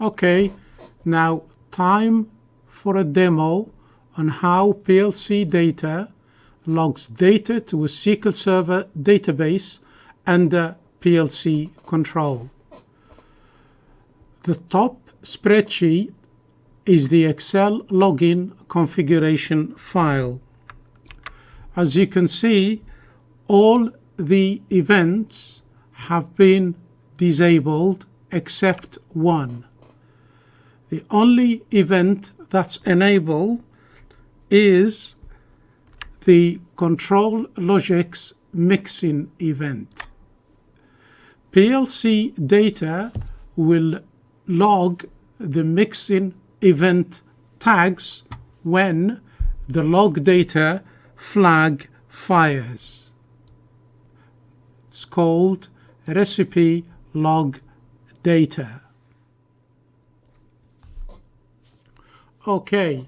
Okay, now time for a demo on how PLC Data logs data to a SQL Server database under PLC control. The top spreadsheet is the Excel login configuration file. As you can see, all the events have been disabled except one. The only event that's enabled is the control logics mixing event. PLC Data will log the mixing event tags when the log data flag fires. It's called recipe log data. Okay,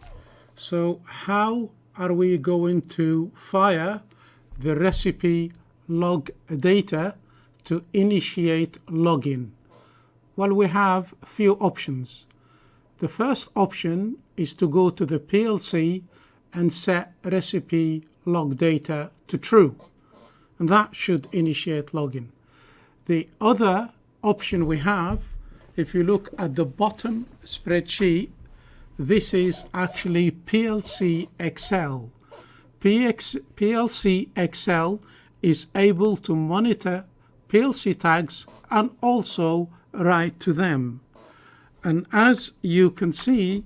so how are we going to fire the recipe log data to initiate logging? Well, we have a few options. The first option is to go to the PLC and set recipe log data to true, and that should initiate login. The other option we have, if you look at the bottom spreadsheet, this is actually PLC Excel. PLC Excel is able to monitor PLC tags and also write to them. And as you can see,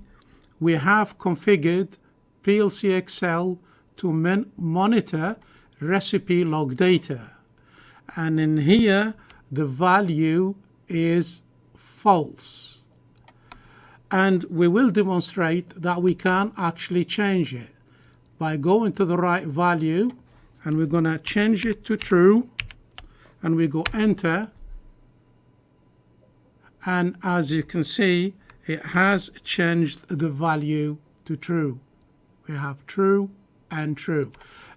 we have configured PLC Excel to monitor recipe log data. And in here, the value is false. And we will demonstrate that we can actually change it by going to the right value, and we're going to change it to true, and we go enter, and as you can see, it has changed the value to true. We have true and true,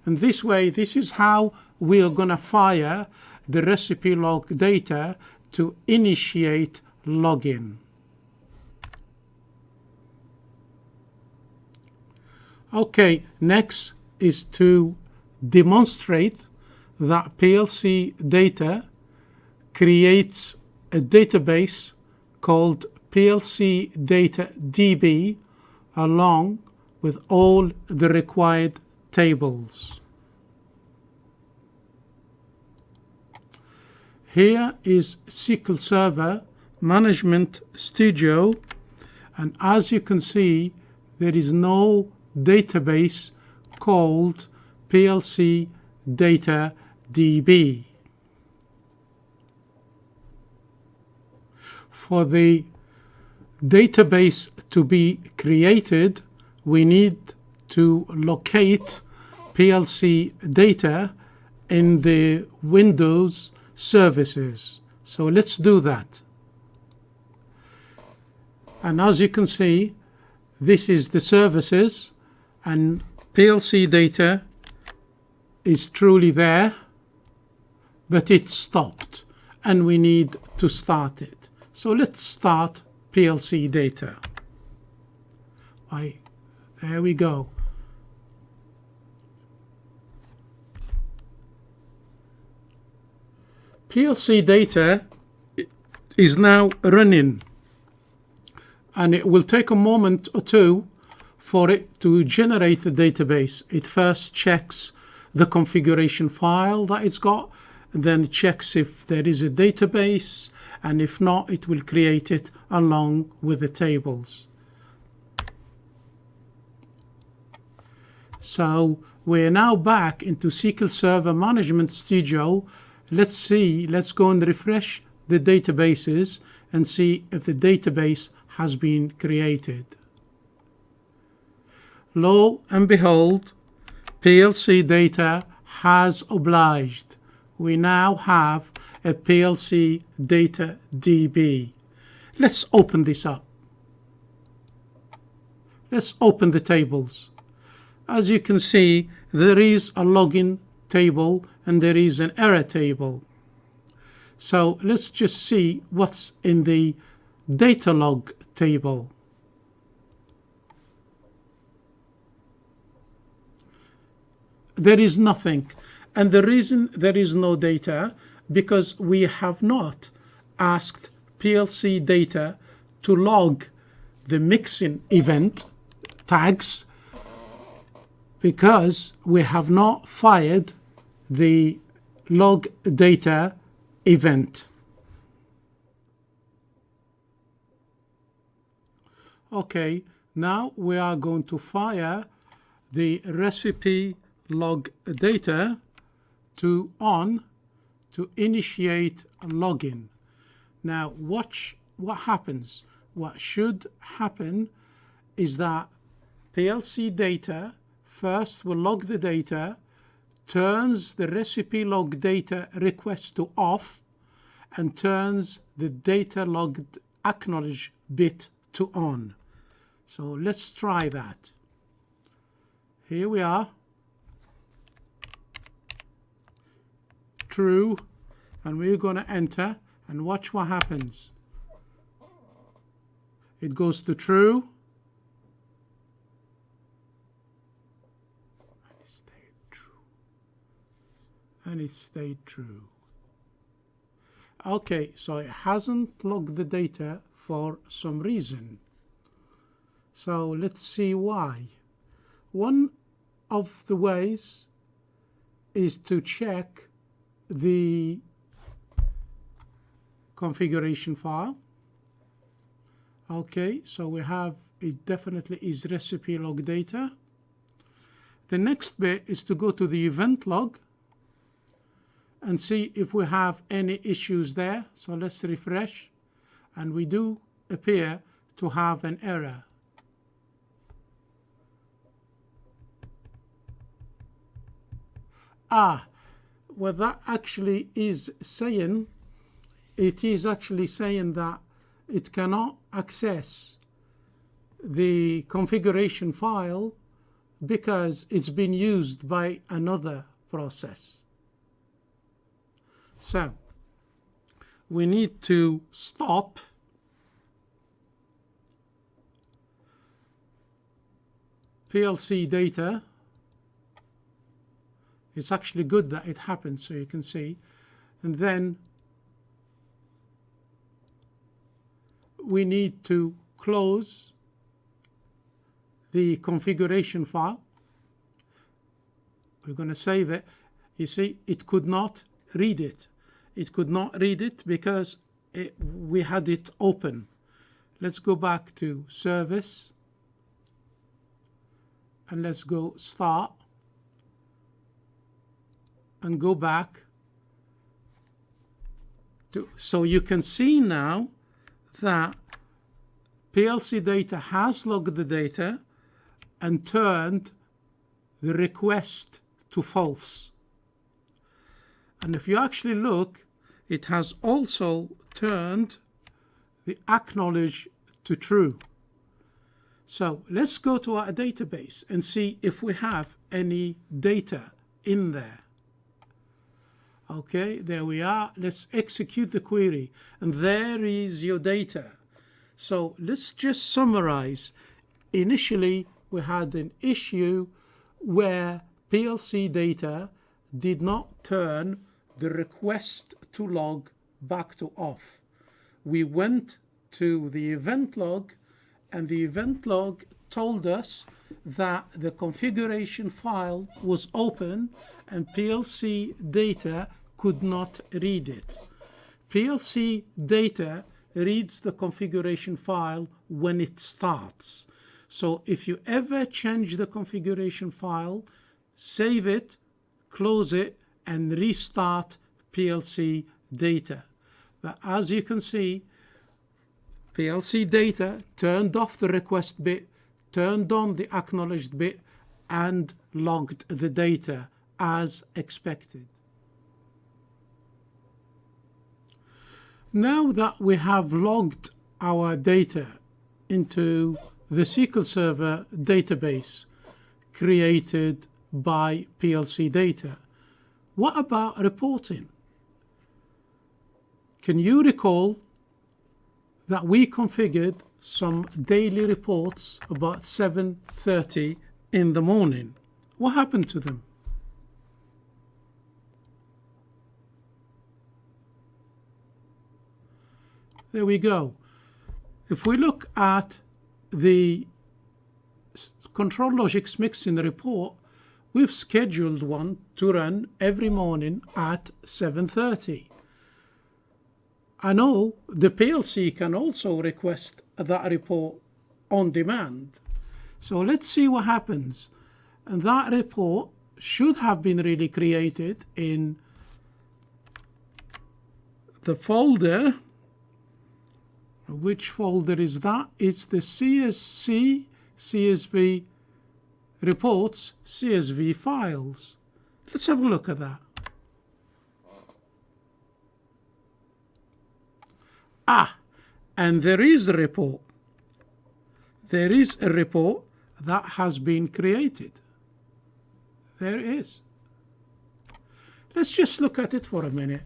and this way, this is how we are going to fire the recipe log data to initiate login. Okay, next is to demonstrate that PLC Data creates a database called PLC Data DB along with all the required tables. Here is SQL Server Management Studio, and as you can see, there is no database called PLC Data DB. For the database to be created, we need to locate PLC Data in the Windows services. So let's do that. And as you can see, this is the services, and PLC Data is truly there, but it stopped and we need to start it. So let's start PLC Data. There we go. PLC Data is now running, and it will take a moment or two for it to generate the database. It first checks the configuration file that it's got, and then checks if there is a database, and if not, it will create it along with the tables. So we're now back into SQL Server Management Studio. Let's go and refresh the databases and see if the database has been created. Lo and behold, PLC Data has obliged. We now have a PLC Data DB. Let's open this up. Let's open the tables. As you can see, there is a login table and there is an error table. So let's just see what's in the data log table. There is nothing. And the reason there is no data, because we have not asked PLC Data to log the mixing event tags, because we have not fired the log data event. Okay, now we are going to fire the recipe log data to on to initiate login. Now watch what happens. What should happen is that PLC Data first will log the data, turns the recipe log data request to off, and turns the data logged acknowledge bit to on. So let's try that. Here we are. True. And we're going to enter and watch what happens. It goes to true. And it stayed true. Okay, so it hasn't logged the data for some reason. So let's see why. One of the ways is to check the configuration file. Okay, so we have, it definitely is recipe log data. The next bit is to go to the event log and see if we have any issues there. So let's refresh, and we do appear to have an error. What that actually is saying, it is actually saying that it cannot access the configuration file because it's been used by another process. So we need to stop PLC Data. It's actually good that it happened, so you can see. And then we need to close the configuration file. We're going to save it. You see, it could not read it. It could not read it because we had it open. Let's go back to service and let's go start and go back to, so you can see now that PLC Data has logged the data and turned the request to false. And if you actually look, it has also turned the acknowledge to true. So let's go to our database and see if we have any data in there. Okay, there we are. Let's execute the query, and there is your data. So let's just summarize. Initially, we had an issue where PLC Data did not turn the request to log back to off. We went to the event log, and the event log told us that the configuration file was open and PLC Data could not read it. PLC Data reads the configuration file when it starts. So if you ever change the configuration file, save it, close it, and restart PLC Data. But as you can see, PLC Data turned off the request bit, turned on the acknowledged bit, and logged the data as expected. Now that we have logged our data into the SQL Server database created by PLC Data, what about reporting? Can you recall that we configured some daily reports about 7:30 in the morning. What happened to them? There we go. If we look at the control logics mixing report, we've scheduled one to run every morning at 7:30. I know the PLC can also request that report on demand. So let's see what happens. And that report should have been really created in the folder. Which folder is that? It's the CSV reports, CSV files. Let's have a look at that. And there is a report. There is a report that has been created. There it is. Let's just look at it for a minute.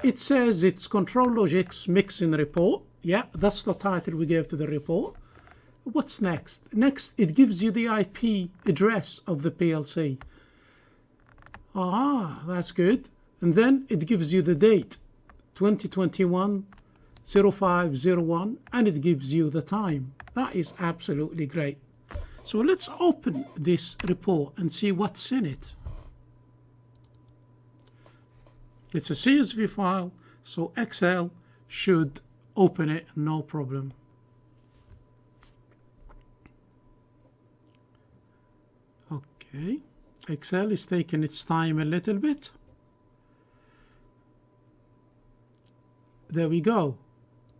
It says it's Control Logics Mixing Report. Yeah, that's the title we gave to the report. What's next? Next, it gives you the IP address of the PLC. That's good. And then it gives you the date, 2021-0501, and it gives you the time. That is absolutely great. So let's open this report and see what's in it. It's a CSV file, so Excel should open it, no problem. Okay, Excel is taking its time a little bit. There we go.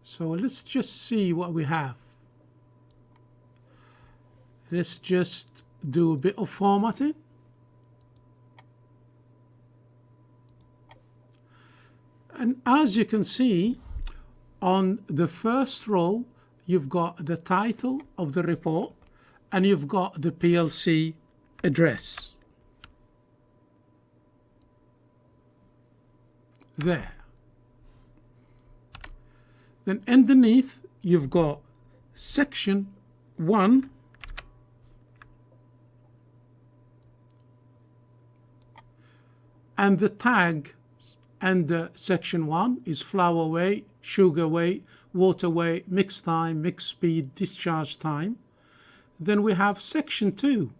So let's just see what we have. Let's just do a bit of formatting. And as you can see, on the first row, you've got the title of the report and you've got the PLC address. There. Then underneath, you've got section 1 and the tag under section 1 is flour weight, sugar weight, water weight, mix time, mix speed, discharge time. Then we have section 2.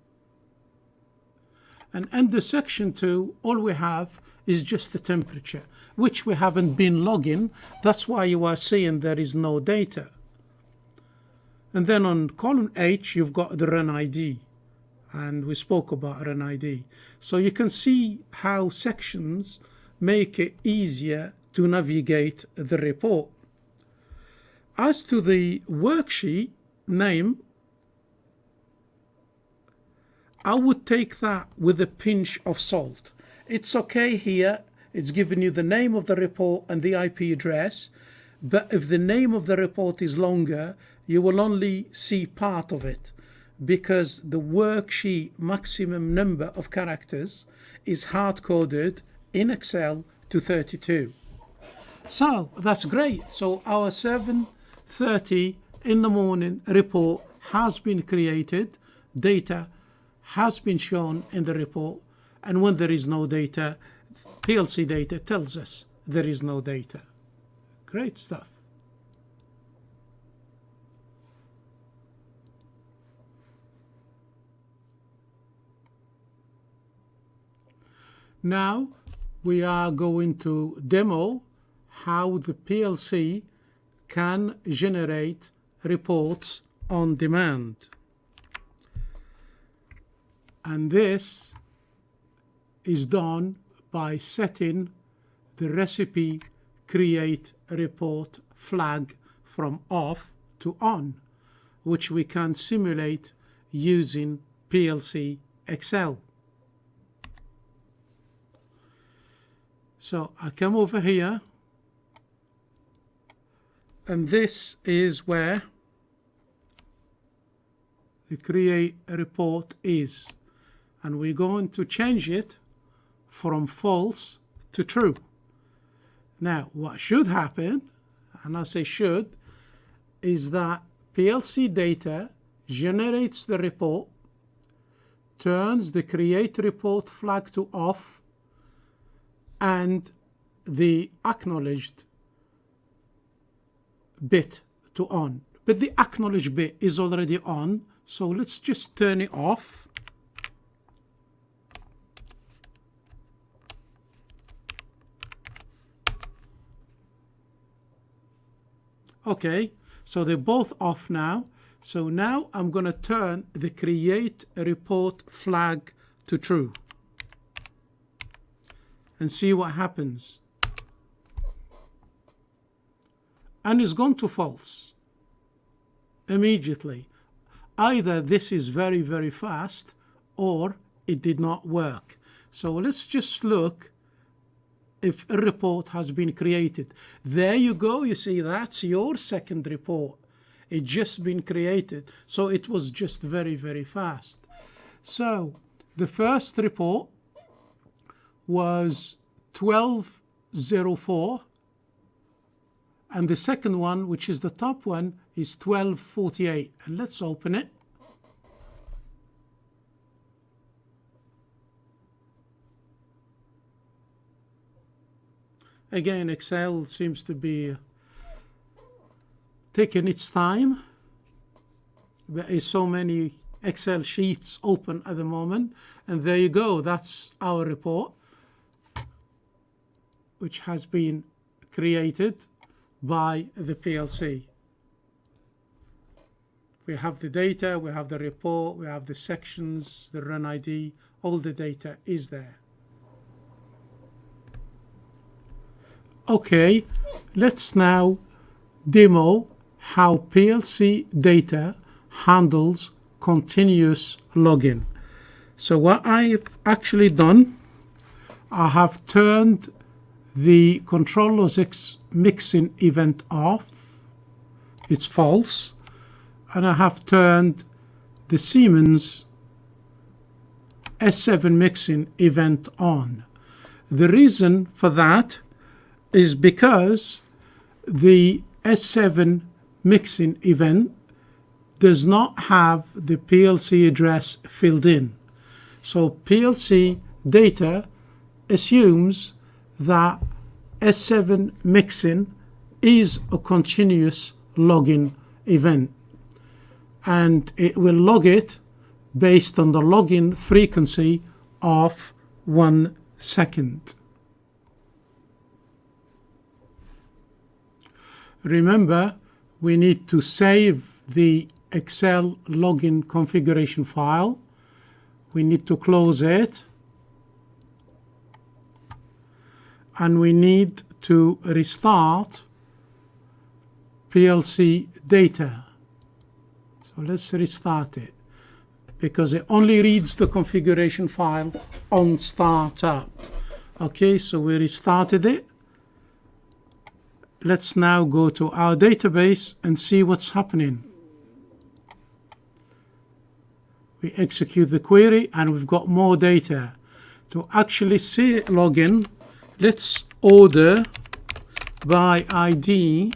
And under section 2, all we have is just the temperature, which we haven't been logging. That's why you are seeing there is no data. And then on column H, you've got the run ID. And we spoke about run ID. So you can see how sections make it easier to navigate the report. As to the worksheet name, I would take that with a pinch of salt. It's okay here, it's giving you the name of the report and the IP address, but if the name of the report is longer, you will only see part of it, because the worksheet maximum number of characters is hard-coded in Excel to 32. So that's great. So our 7:30 in the morning report has been created, data has been shown in the report, and when there is no data, PLC data tells us there is no data. Great stuff. Now we are going to demo how the PLC can generate reports on demand. And this is done by setting the recipe create report flag from off to on, which we can simulate using PLC Excel. So I come over here, and this is where the create report is. And we're going to change it from false to true. Now, what should happen, and I say should, is that PLC Data generates the report, turns the create report flag to off and the acknowledged bit to on. But the acknowledged bit is already on, so let's just turn it off. Okay, so they're both off now. So now I'm going to turn the create report flag to true and see what happens. And it's gone to false immediately. Either this is very, very fast or it did not work. So let's just look if a report has been created. There you go. You see, that's your second report. It just been created. So it was just very, very fast. So the first report was 1204. And the second one, which is the top one, is 1248. And let's open it. Again, Excel seems to be taking its time. There is so many Excel sheets open at the moment. And there you go. That's our report, which has been created by the PLC. We have the data, we have the report, we have the sections, the run ID, all the data is there. Okay, let's now demo how PLC Data handles continuous login. So what I've actually done, I have turned the control.logix mixing event off. It's false. And I have turned the Siemens S7 mixing event on. The reason for that is because the S7 mixing event does not have the PLC address filled in. So PLC Data assumes that S7 mixing is a continuous login event, and it will log it based on the login frequency of 1 second. Remember, we need to save the Excel login configuration file. We need to close it. And we need to restart PLC Data. So let's restart it, because it only reads the configuration file on startup. Okay, so we restarted it. Let's now go to our database and see what's happening. We execute the query and we've got more data. To actually see login, let's order by ID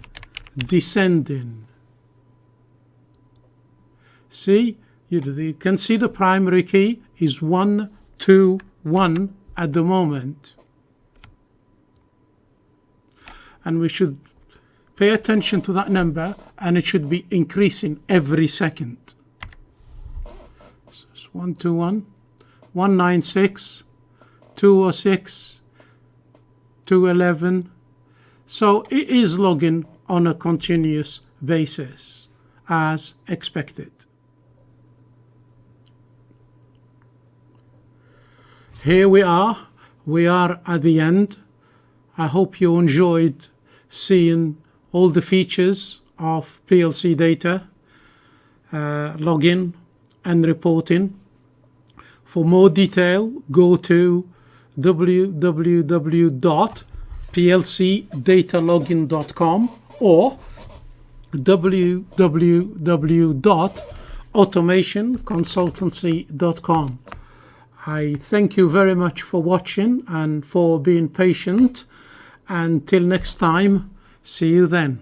descending. See, you can see the primary key is 121 at the moment. And we should pay attention to that number, and it should be increasing every second. So it's 121, 196, 206, 211. So it is logging on a continuous basis as expected. Here we are at the end. I hope you enjoyed seeing all the features of PLC Data, login and reporting. For more detail, go to www.plcdatalogin.com or www.automationconsultancy.com. I thank you very much for watching and for being patient. Until next time, see you then.